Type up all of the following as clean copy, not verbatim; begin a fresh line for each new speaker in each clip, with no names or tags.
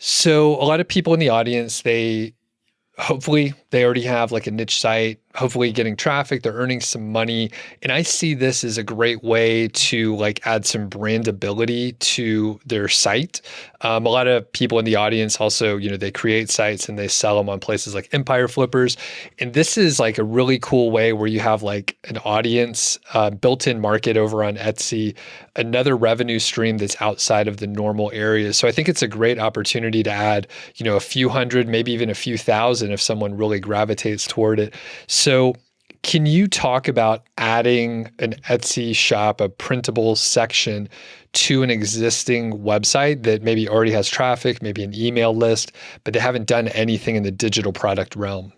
So a lot of people in the audience, hopefully they already have like a niche site, hopefully getting traffic, they're earning some money. And I see this as a great way to like add some brandability to their site. A lot of people in the audience also, they create sites and they sell them on places like Empire Flippers. And this is like a really cool way where you have like an audience, built-in market over on Etsy, another revenue stream that's outside of the normal areas. So I think it's a great opportunity to add, a few hundred, maybe even a few thousand if someone really gravitates toward it. So can you talk about adding an Etsy shop, a printable section to an existing website that maybe already has traffic, maybe an email list, but they haven't done anything in the digital product realm?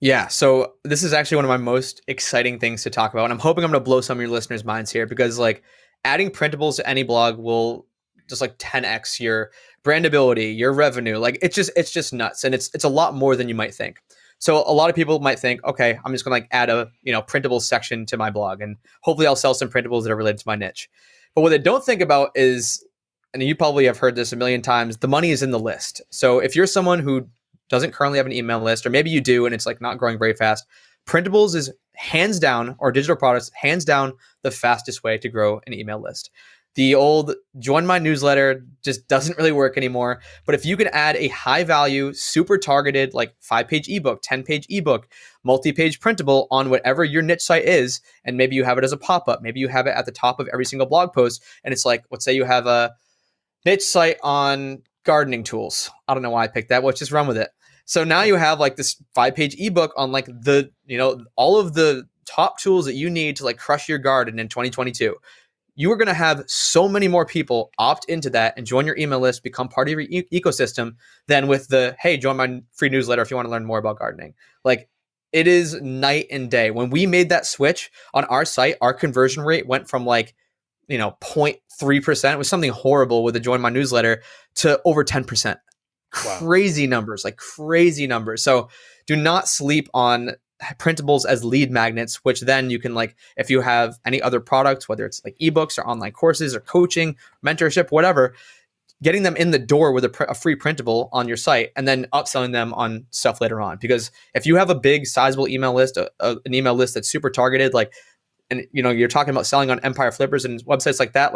Yeah, so this is actually one of my most exciting things to talk about. And I'm hoping I'm going to blow some of your listeners' minds here because like adding printables to any blog will just like 10x your brandability, your revenue. Like it's just nuts. And it's a lot more than you might think. So a lot of people might think, okay, I'm just going to like add a, printable section to my blog and hopefully I'll sell some printables that are related to my niche. But what they don't think about is, and you probably have heard this a million times, the money is in the list. So if you're someone who doesn't currently have an email list, or maybe you do and it's like not growing very fast, printables is hands down, or digital products, hands down the fastest way to grow an email list. The old join my newsletter just doesn't really work anymore. But if you can add a high value, super targeted, like 5-page ebook, 10-page ebook, multi-page printable on whatever your niche site is, and maybe you have it as a pop-up, maybe you have it at the top of every single blog post, and it's like, let's say you have a niche site on gardening tools. I don't know why I picked that. Let's just run with it. So now you have like this 5-page ebook on like the, all of the top tools that you need to like crush your garden in 2022. You are going to have so many more people opt into that and join your email list, become part of your ecosystem than with the, hey, join my free newsletter if you want to learn more about gardening. Like it is night and day. When we made that switch on our site, our conversion rate went from like, 0.3%. It was something horrible with the join my newsletter to over 10%. Wow. Crazy numbers. So do not sleep on printables as lead magnets, which then you can like, if you have any other products, whether it's like ebooks or online courses or coaching, mentorship, whatever, getting them in the door with a free printable on your site and then upselling them on stuff later on. Because if you have a big sizable email list, an email list that's super targeted, like, and you're talking about selling on Empire Flippers and websites like that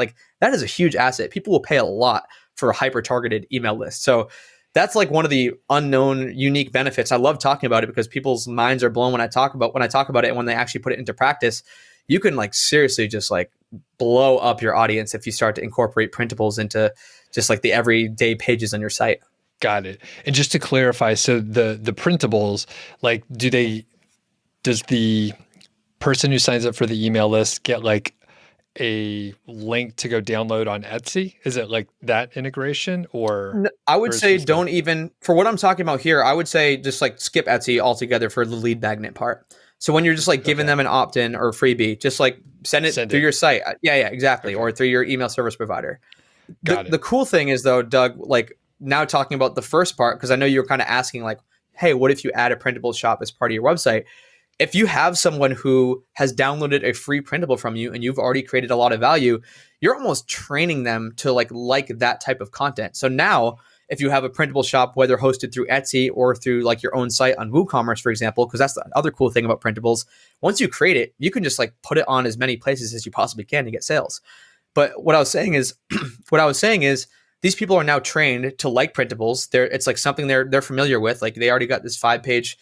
is a huge asset. People will pay a lot for a hyper targeted email list. So that's like one of the unknown unique benefits. I love talking about it because people's minds are blown when I talk about it, and when they actually put it into practice, you can like seriously just like blow up your audience if you start to incorporate printables into just like the everyday pages on your site.
Got it. And just to clarify, so the printables, like does the person who signs up for the email list get like a link to go download on Etsy? Is it like that integration or?
I would say don't even, for what I'm talking about here, I would say just like skip Etsy altogether for the lead magnet part. So when you're just like giving them an opt-in or freebie, just like send it through your site. Yeah, exactly. Okay. Or through your email service provider. The cool thing is though, Doug, like now talking about the first part, because I know you were kind of asking like, hey, what if you add a printable shop as part of your website? If you have someone who has downloaded a free printable from you and you've already created a lot of value, you're almost training them to like that type of content. So now if you have a printable shop, whether hosted through Etsy or through like your own site on WooCommerce, for example, because that's the other cool thing about printables. Once you create it, you can just like put it on as many places as you possibly can to get sales. But what I was saying is, these people are now trained to like printables. It's like something they're familiar with. Like they already got this 5-page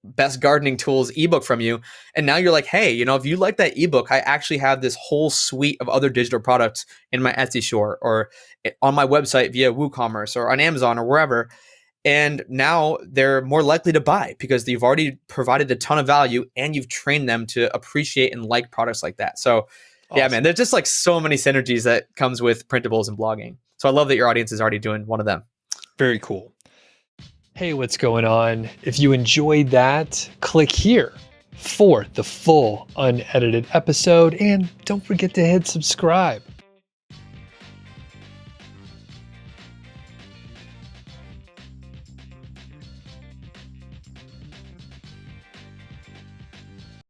best gardening tools ebook from you. And now you're like, hey, if you like that ebook, I actually have this whole suite of other digital products in my Etsy store or on my website via WooCommerce or on Amazon or wherever. And now they're more likely to buy because you've already provided a ton of value and you've trained them to appreciate and like products like that. So yeah, man, there's just like so many synergies that comes with printables and blogging. So I love that your audience is already doing one of them.
Very cool. Hey, what's going on? If you enjoyed that, click here for the full unedited episode and don't forget to hit subscribe.